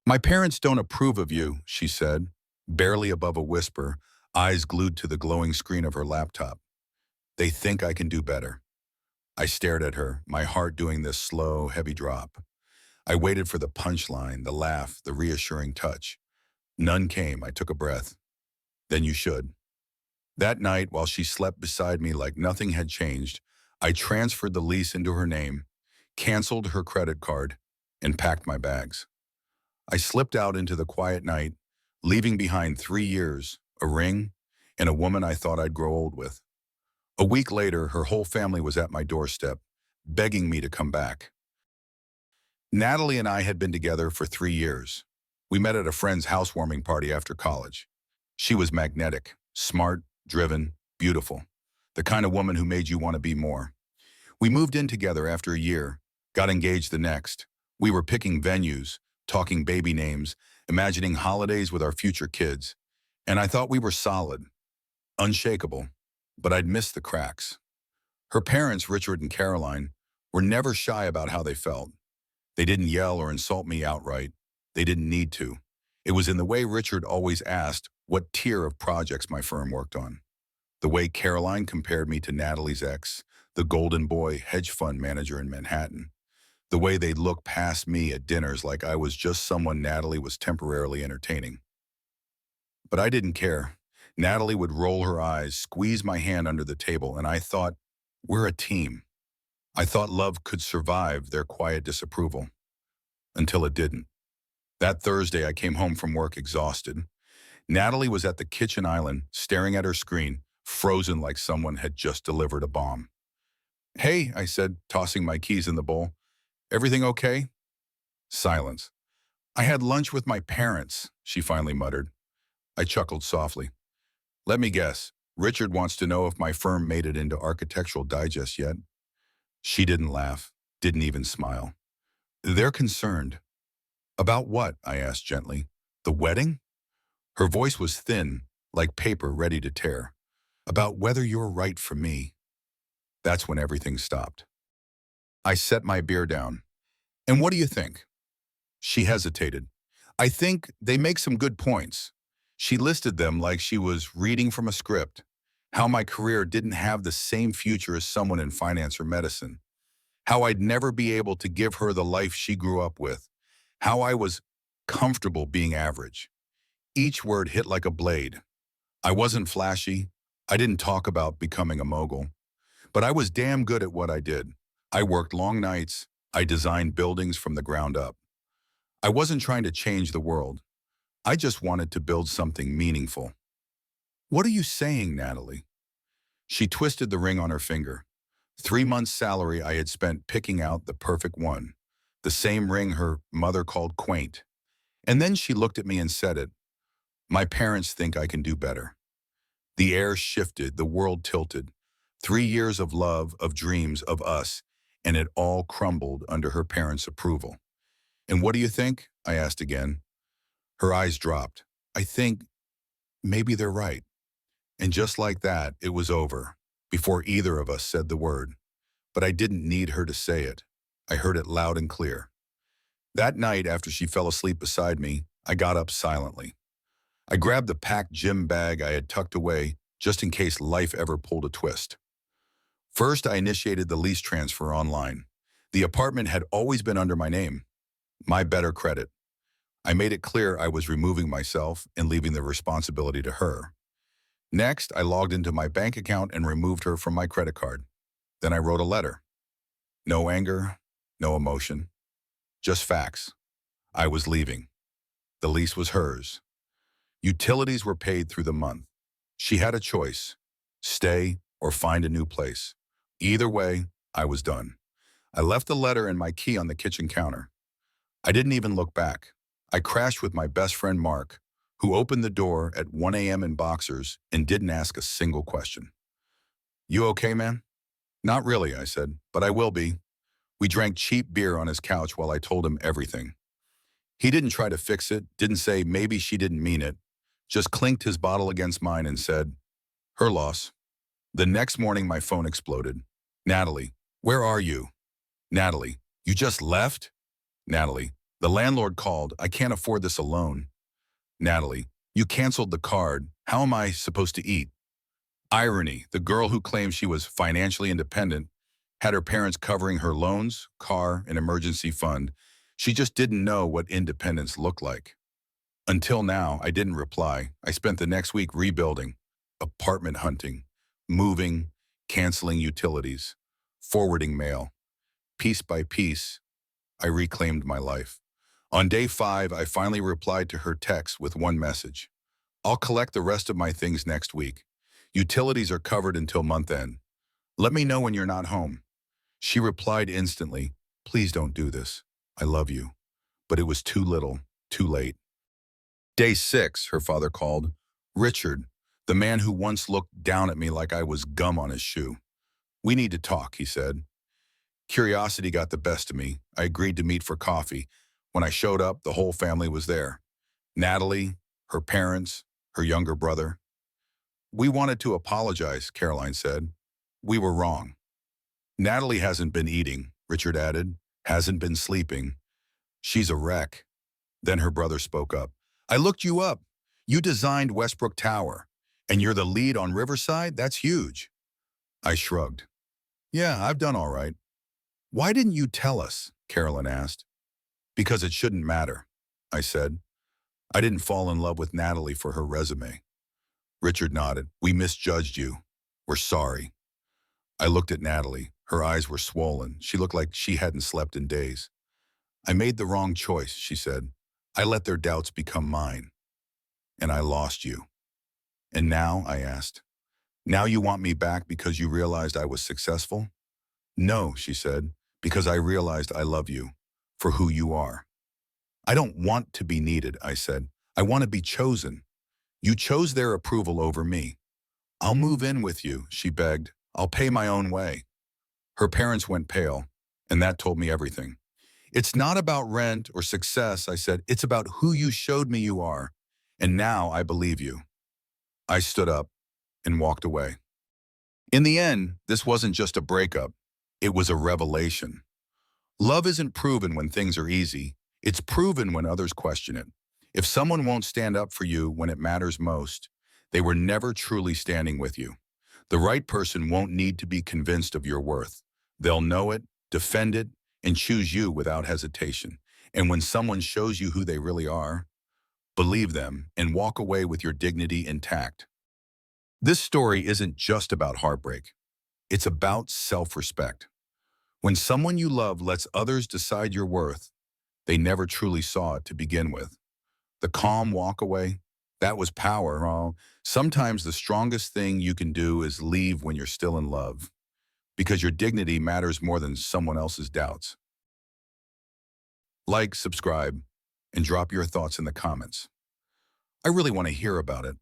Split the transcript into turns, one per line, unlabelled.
My parents don't approve of you, she said, barely above a whisper, eyes glued to the glowing screen of her laptop. They think I can do better. I stared at her, my heart doing this slow, heavy drop. I waited for the punchline, the laugh, the reassuring touch. None came. I took a breath. Then you should. That night, while she slept beside me like nothing had changed, I transferred the lease into her name, canceled her credit card, and packed my bags. I slipped out into the quiet night, leaving behind 3 years, a ring, and a woman I thought I'd grow old with. A week later, her whole family was at my doorstep, begging me to come back. Natalie and I had been together for 3 years. We met at a friend's housewarming party after college. She was magnetic, smart, driven, beautiful, the kind of woman who made you want to be more. We moved in together after a year, got engaged the next. We were picking venues, talking baby names, imagining holidays with our future kids. And I thought we were solid, unshakable, but I'd missed the cracks. Her parents, Richard and Caroline, were never shy about how they felt. They didn't yell or insult me outright. They didn't need to. It was in the way Richard always asked what tier of projects my firm worked on. The way Caroline compared me to Natalie's ex, the golden boy hedge fund manager in Manhattan. The way they'd look past me at dinners like I was just someone Natalie was temporarily entertaining. But I didn't care. Natalie would roll her eyes, squeeze my hand under the table, and I thought, we're a team. I thought love could survive their quiet disapproval. Until it didn't. That Thursday, I came home from work exhausted. Natalie was at the kitchen island, staring at her screen, frozen like someone had just delivered a bomb. Hey, I said, tossing my keys in the bowl. Everything okay? Silence. I had lunch with my parents, she finally muttered. I chuckled softly. Let me guess. Richard wants to know if my firm made it into Architectural Digest yet. She didn't laugh, didn't even smile. They're concerned. About what? I asked gently. The wedding? Her voice was thin, like paper ready to tear. About whether you're right for me. That's when everything stopped. I set my beer down. And what do you think? She hesitated. I think they make some good points. She listed them like she was reading from a script. How my career didn't have the same future as someone in finance or medicine. How I'd never be able to give her the life she grew up with. How I was comfortable being average. Each word hit like a blade. I wasn't flashy. I didn't talk about becoming a mogul. But I was damn good at what I did. I worked long nights. I designed buildings from the ground up. I wasn't trying to change the world. I just wanted to build something meaningful. What are you saying, Natalie? She twisted the ring on her finger. 3 months' salary I had spent picking out the perfect one. The same ring her mother called quaint. And then she looked at me and said it. My parents think I can do better. The air shifted, the world tilted. 3 years of love, of dreams, of us, and it all crumbled under her parents' approval. And what do you think? I asked again. Her eyes dropped. I think maybe they're right. And just like that, it was over, before either of us said the word. But I didn't need her to say it. I heard it loud and clear. That night, after she fell asleep beside me, I got up silently. I grabbed the packed gym bag I had tucked away, just in case life ever pulled a twist. First, I initiated the lease transfer online. The apartment had always been under my name. My better credit. I made it clear I was removing myself and leaving the responsibility to her. Next, I logged into my bank account and removed her from my credit card. Then I wrote a letter. No anger, no emotion, just facts. I was leaving. The lease was hers. Utilities were paid through the month. She had a choice, stay or find a new place. Either way, I was done. I left the letter and my key on the kitchen counter. I didn't even look back. I crashed with my best friend Mark, who opened the door at 1 a.m. in boxers and didn't ask a single question. You okay, man? Not really, I said, but I will be. We drank cheap beer on his couch while I told him everything. He didn't try to fix it, didn't say maybe she didn't mean it, just clinked his bottle against mine and said, her loss. The next morning, my phone exploded. Natalie, where are you? Natalie, you just left? Natalie, The landlord called. I can't afford this alone. Natalie, you canceled the card. How am I supposed to eat? Irony, the girl who claimed she was financially independent had her parents covering her loans, car, and emergency fund. She just didn't know what independence looked like. Until now, I didn't reply. I spent the next week rebuilding, apartment hunting, moving, canceling utilities, forwarding mail. Piece by piece, I reclaimed my life. On day 5, I finally replied to her text with one message. I'll collect the rest of my things next week. Utilities are covered until month end. Let me know when you're not home. She replied instantly, please don't do this. I love you. But it was too little, too late. Day 6, her father called. Richard, the man who once looked down at me like I was gum on his shoe. We need to talk, he said. Curiosity got the best of me. I agreed to meet for coffee. When I showed up, the whole family was there. Natalie, her parents, her younger brother. We wanted to apologize, Caroline said. We were wrong. Natalie hasn't been eating, Richard added, hasn't been sleeping. She's a wreck. Then her brother spoke up. I looked you up. You designed Westbrook Tower, and you're the lead on Riverside? That's huge. I shrugged. Yeah, I've done all right. Why didn't you tell us? Carolyn asked. Because it shouldn't matter, I said. I didn't fall in love with Natalie for her resume. Richard nodded. We misjudged you. We're sorry. I looked at Natalie. Her eyes were swollen. She looked like she hadn't slept in days. I made the wrong choice, she said. I let their doubts become mine. And I lost you. And now, I asked, now you want me back because you realized I was successful? No, she said, because I realized I love you for who you are. I don't want to be needed, I said. I want to be chosen. You chose their approval over me. I'll move in with you, she begged. I'll pay my own way. Her parents went pale, and that told me everything. It's not about rent or success, I said. It's about who you showed me you are. And now I believe you. I stood up and walked away. In the end, this wasn't just a breakup. It was a revelation. Love isn't proven when things are easy. It's proven when others question it. If someone won't stand up for you when it matters most, they were never truly standing with you. The right person won't need to be convinced of your worth. They'll know it, defend it, and choose you without hesitation. And when someone shows you who they really are, believe them and walk away with your dignity intact. This story isn't just about heartbreak. It's about self-respect. When someone you love lets others decide your worth, they never truly saw it to begin with. The calm walk away, that was power. Oh, sometimes the strongest thing you can do is leave when you're still in love, because your dignity matters more than someone else's doubts. Like, subscribe, and drop your thoughts in the comments. I really want to hear about it.